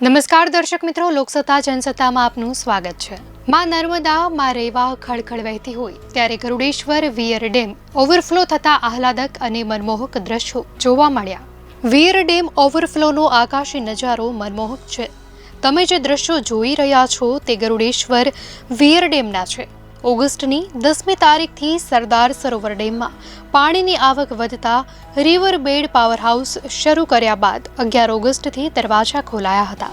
નમસ્કાર દર્શક મિત્રો, લોકસત્તા જનસત્તામાં આપનું સ્વાગત છે। માં નર્મદા માં રેવા ખળખળ વહેતી હોય ત્યારે ગરુડેશ્વર વીર ડેમ ઓવરફ્લો થતા આહલાદક અને મનમોહક દ્રશ્યો જોવા મળ્યા। વીર ડેમ ઓવરફ્લોનો આકાશી નજારો મનમોહક છે। તમે જે દ્રશ્યો જોઈ રહ્યા છો તે ગરુડેશ્વર વીર ડેમના છે। ઓગસ્ટની 10મી તારીખથી સરદાર સરોવર ડેમમાં પાણીની આવક વધતા રિવર બેડ પાવર હાઉસ શરૂ કર્યા બાદ 11 ઓગસ્ટથી દરવાજા ખોલાયા હતા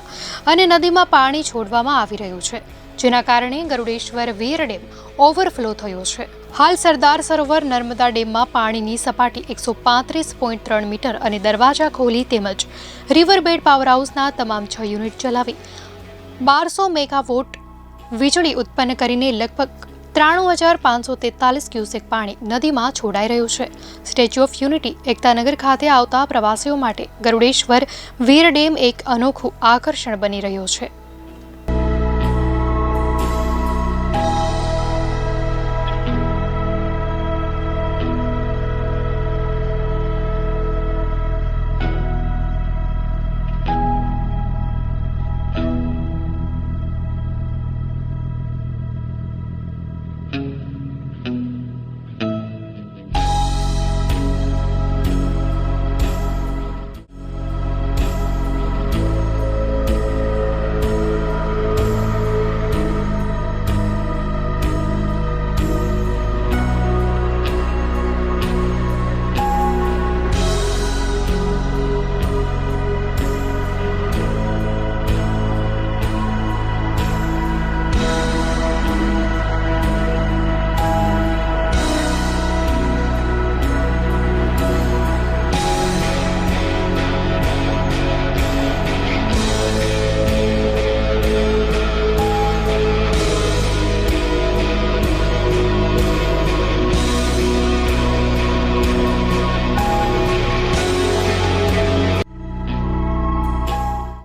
અને નદીમાં પાણી છોડવામાં આવી રહ્યું છે, જેના કારણે ગરુડેશ્વર વીર ડેમ ઓવરફ્લો થયો છે। હાલ સરદાર સરોવર નર્મદા ડેમમાં પાણીની સપાટી 135.3 મીટર અને દરવાજા ખોલી તેમજ રિવર બેડ પાવર હાઉસના તમામ 6 યુનિટ ચલાવી 1200 મેગાવોટ વીજળી ઉત્પન્ન કરીને લગભગ 93,543 ક્યુસેક પાણી નદીમાં છોડાઈ રહ્યું છે। સ્ટેચ્યુ ઓફ યુનિટી એકતાનગર ખાતે આવતા પ્રવાસીઓ માટે ગરુડેશ્વર વીર ડેમ એક અનોખું આકર્ષણ બની રહ્યો છે।